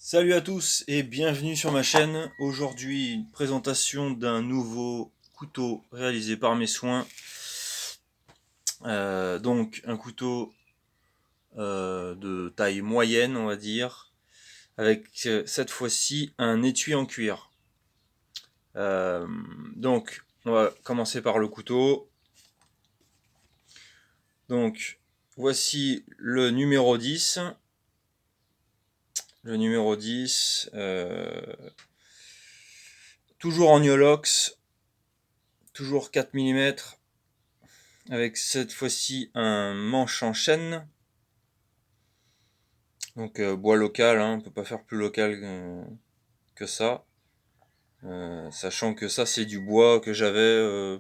Salut à tous et bienvenue sur ma chaîne. Aujourd'hui, une présentation d'un nouveau couteau réalisé par mes soins. Donc un couteau de taille moyenne, on va dire, avec cette fois-ci un étui en cuir. Donc on va commencer par le couteau. Donc voici le numéro 10. Le numéro 10, toujours en Yolox, toujours 4 mm, avec cette fois-ci un manche en chêne. Donc bois local, hein, on peut pas faire plus local que ça. Sachant que ça c'est du bois que j'avais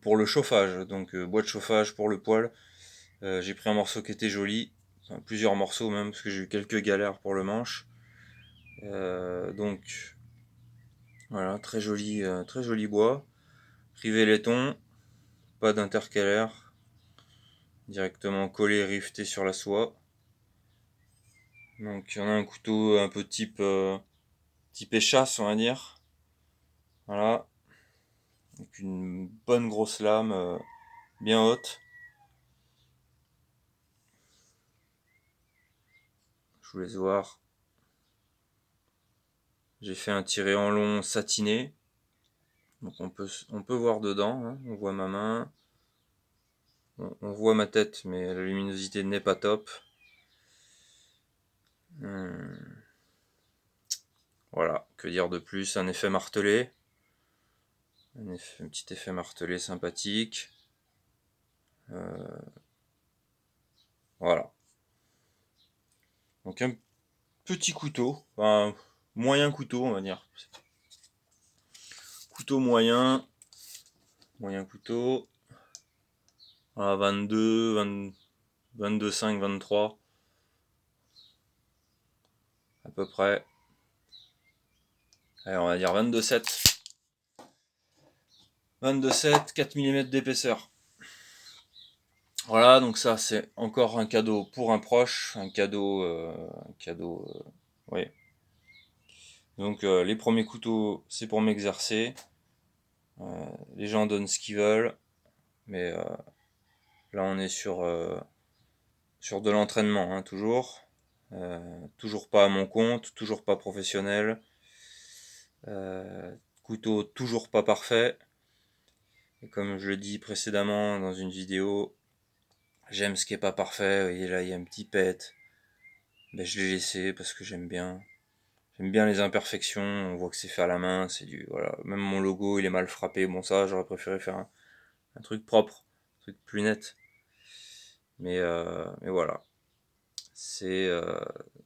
pour le chauffage, donc bois de chauffage pour le poêle. J'ai pris un morceau qui était joli, enfin, plusieurs morceaux même, parce que j'ai eu quelques galères pour le manche. Donc voilà, très joli bois. Rivet laiton, pas d'intercalaire, directement collé, riveté sur la soie. Donc on a un couteau un peu type échasse, on va dire. Voilà, avec une bonne grosse lame bien haute. Je vous laisse voir. J'ai fait un tiré en long satiné. Donc on peut voir dedans, hein. On voit ma main. On voit ma tête, mais la luminosité n'est pas top. Voilà, que dire de plus? Un effet martelé. Un petit effet martelé sympathique. Voilà. Donc un petit couteau, enfin moyen couteau on va dire. Couteau moyen couteau. Voilà, 22,5, 23 à peu près. Allez, on va dire 22,7. 22,7, 4 mm d'épaisseur. Voilà, donc ça c'est encore un cadeau pour un proche, oui. Donc les premiers couteaux, c'est pour m'exercer. Les gens donnent ce qu'ils veulent, mais là on est sur de l'entraînement, hein, toujours. Toujours pas à mon compte, toujours pas professionnel. Couteau toujours pas parfait. Et comme je l'ai dit précédemment dans une vidéo, j'aime ce qui est pas parfait. Vous voyez là, il y a un petit pet. Ben, je l'ai laissé parce que j'aime bien. J'aime bien les imperfections. On voit que c'est fait à la main. C'est du voilà. Même mon logo, il est mal frappé. Bon ça, j'aurais préféré faire un truc propre, un truc plus net. Mais voilà. C'est euh,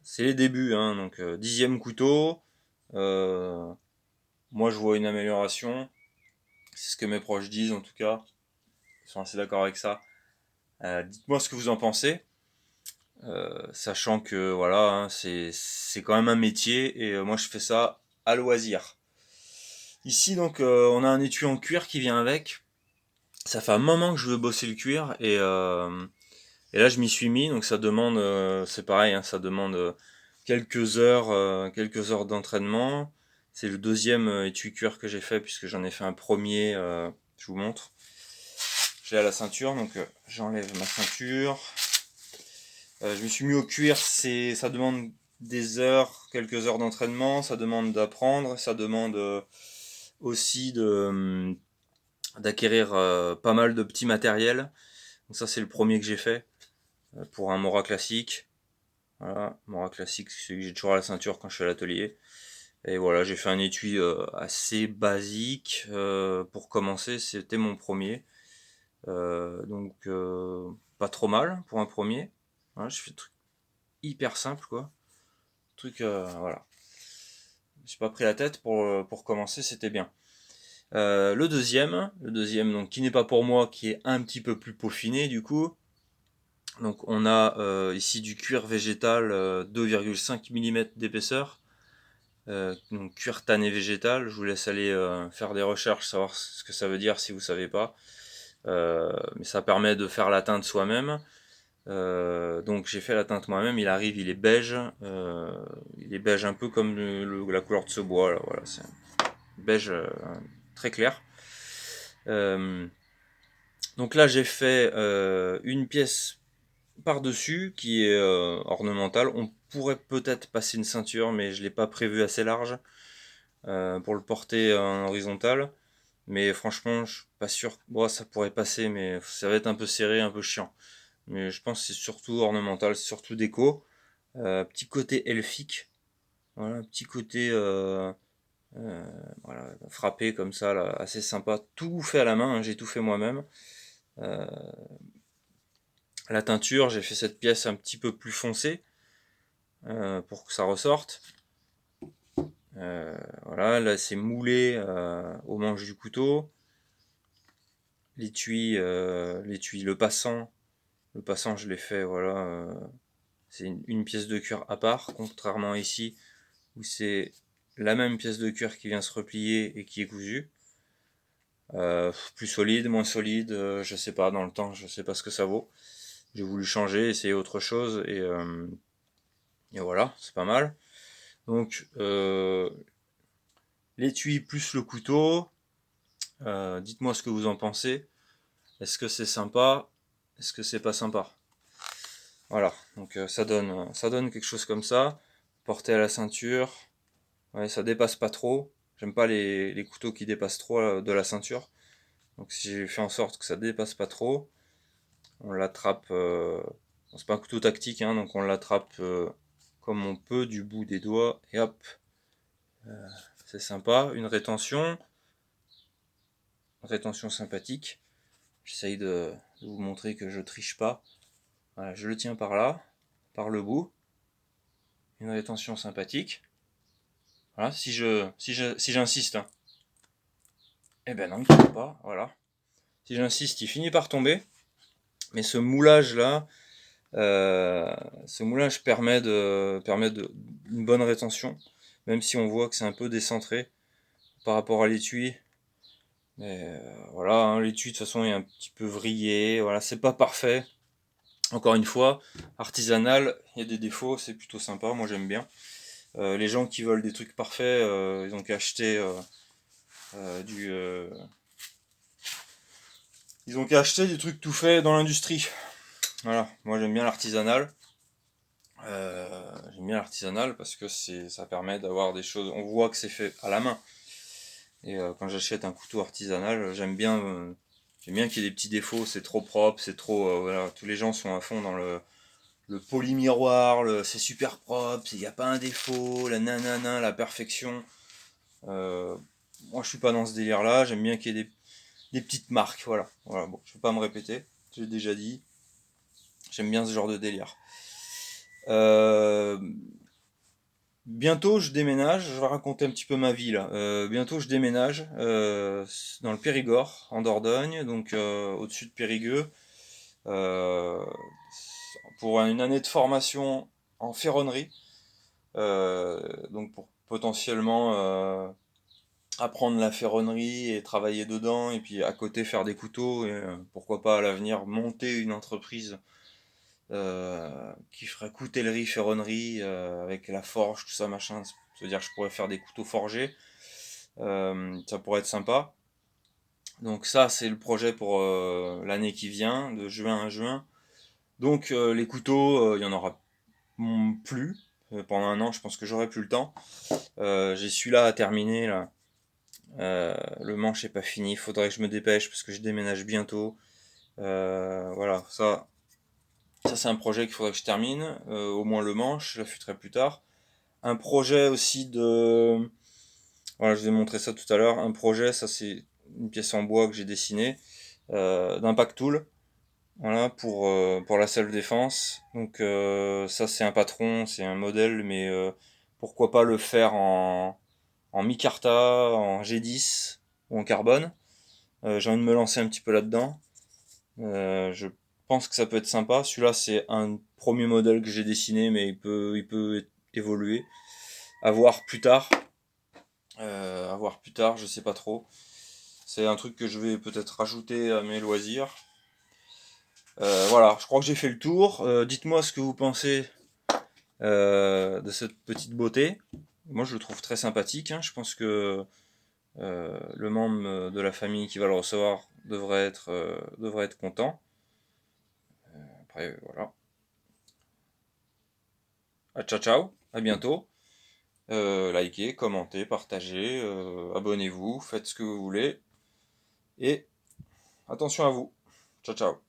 c'est les débuts, hein. Donc 10e couteau. Euh, Moi, je vois une amélioration. C'est ce que mes proches disent en tout cas. Ils sont assez d'accord avec ça. Dites-moi ce que vous en pensez. Sachant que voilà, hein, c'est quand même un métier et moi je fais ça à loisir. Ici donc on a un étui en cuir qui vient avec. Ça fait un moment que je veux bosser le cuir et là je m'y suis mis donc ça demande c'est pareil, hein, ça demande quelques heures d'entraînement. C'est le deuxième étui cuir que j'ai fait puisque j'en ai fait un premier. Je vous montre. J'ai à la ceinture donc j'enlève ma ceinture. Je me suis mis au cuir, ça demande des heures, quelques heures d'entraînement, ça demande d'apprendre, ça demande aussi d'acquérir pas mal de petits matériels. Donc ça c'est le premier que j'ai fait pour un Mora classique. Voilà, Mora classique, c'est celui que j'ai toujours à la ceinture quand je suis à l'atelier. Et voilà, j'ai fait un étui assez basique pour commencer, c'était mon premier. Donc pas trop mal pour un premier. Voilà, j'ai fait des trucs hyper simples quoi. Truc voilà. Je me suis pas pris la tête pour commencer, c'était bien. Le deuxième donc qui n'est pas pour moi, qui est un petit peu plus peaufiné du coup. Donc on a ici du cuir végétal 2,5 mm d'épaisseur. Donc cuir tanné végétal. Je vous laisse aller faire des recherches, savoir ce que ça veut dire si vous savez pas. Mais ça permet de faire la teinte soi-même. Donc j'ai fait la teinte moi-même, il arrive, il est beige un peu comme la couleur de ce bois là, voilà, c'est un beige très clair. Donc là j'ai fait une pièce par-dessus qui est ornementale. On pourrait peut-être passer une ceinture, mais je l'ai pas prévu assez large pour le porter en horizontal. Mais franchement, je suis pas sûr. Bon, ça pourrait passer, mais ça va être un peu serré, un peu chiant. Mais je pense que c'est surtout ornemental, c'est surtout déco. Petit côté elfique, voilà, un petit côté euh, voilà, frappé comme ça, là, assez sympa. Tout fait à la main, hein, j'ai tout fait moi-même. Euh, la teinture, j'ai fait cette pièce un petit peu plus foncée pour que ça ressorte. Voilà, là c'est moulé au manche du couteau. L'étui, le passant je l'ai fait, voilà, c'est une pièce de cuir à part, contrairement à ici où c'est la même pièce de cuir qui vient se replier et qui est cousue. Plus solide, moins solide, je sais pas, dans le temps, je sais pas ce que ça vaut. J'ai voulu changer, essayer autre chose et voilà, c'est pas mal. Donc l'étui plus le couteau, dites-moi ce que vous en pensez. Est-ce que c'est sympa? Est-ce que c'est pas sympa? Voilà, donc ça donne quelque chose comme ça. Porté à la ceinture, ouais, ça dépasse pas trop. J'aime pas les couteaux qui dépassent trop de la ceinture. Donc si j'ai fait en sorte que ça dépasse pas trop, on l'attrape. C'est pas un couteau tactique, hein, donc on l'attrape comme on peut du bout des doigts et hop, c'est sympa. Une rétention sympathique. J'essaye de vous montrer que je triche pas. Voilà, je le tiens par là, par le bout. Une rétention sympathique. Voilà, si j'insiste, hein, eh ben non, il tombe pas. Voilà. Si j'insiste, il finit par tomber. Mais ce moulage permet une bonne rétention, même si on voit que c'est un peu décentré par rapport à l'étui. Mais voilà, hein, l'étui de toute façon est un petit peu vrillé. Voilà, c'est pas parfait. Encore une fois, artisanal, il y a des défauts, c'est plutôt sympa. Moi j'aime bien. Les gens qui veulent des trucs parfaits, ils ont qu'à acheter du. Ils ont qu'à acheter des trucs tout faits dans l'industrie. Voilà, moi j'aime bien l'artisanal. J'aime bien l'artisanal parce que ça permet d'avoir des choses. On voit que c'est fait à la main. Et quand j'achète un couteau artisanal, j'aime bien qu'il y ait des petits défauts. C'est trop propre, c'est trop. Voilà, tous les gens sont à fond dans le polymiroir, c'est super propre, il n'y a pas un défaut, la nanana, la perfection. Euh, Moi, je suis pas dans ce délire-là. J'aime bien qu'il y ait des petites marques. Voilà. Voilà. Bon, je vais pas me répéter. J'ai déjà dit. J'aime bien ce genre de délire. Euh, Bientôt, je déménage. Je vais raconter un petit peu ma vie là. Bientôt, je déménage dans le Périgord, en Dordogne, donc au-dessus de Périgueux, euh, pour une année de formation en ferronnerie. Donc pour potentiellement apprendre la ferronnerie et travailler dedans, et puis à côté faire des couteaux, et pourquoi pas à l'avenir monter une entreprise qui ferait coutellerie, ferronnerie, avec la forge, tout ça, machin. C'est-à-dire que je pourrais faire des couteaux forgés. Ça pourrait être sympa. Donc ça, c'est le projet pour l'année qui vient, de juin à juin. Donc les couteaux, il y en aura plus. Pendant un an, je pense que j'aurai plus le temps. J'ai celui-là à terminer, là. Le manche est pas fini, il faudrait que je me dépêche parce que je déménage bientôt. Voilà, ça c'est un projet qu'il faudrait que je termine, au moins le manche, je l'affûterai plus tard. Un projet aussi de... Voilà, je vais montrer ça tout à l'heure. Un projet, ça c'est une pièce en bois que j'ai dessinée, d'impact tool, voilà, pour la self-défense. Donc ça c'est un patron, c'est un modèle, mais pourquoi pas le faire en micarta, en G10 ou en carbone. J'ai envie de me lancer un petit peu là-dedans. Je pense que ça peut être sympa. Celui-là, c'est un premier modèle que j'ai dessiné, mais il peut évoluer. À voir plus tard. À voir plus tard, je sais pas trop. C'est un truc que je vais peut-être rajouter à mes loisirs. Voilà, je crois que j'ai fait le tour. Dites-moi ce que vous pensez de cette petite beauté. Moi, je le trouve très sympathique, hein. Je pense que le membre de la famille qui va le recevoir devrait être content. Après, voilà. Ciao, ciao, à bientôt. Likez, commentez, partagez, abonnez-vous, faites ce que vous voulez. Et attention à vous. Ciao, ciao.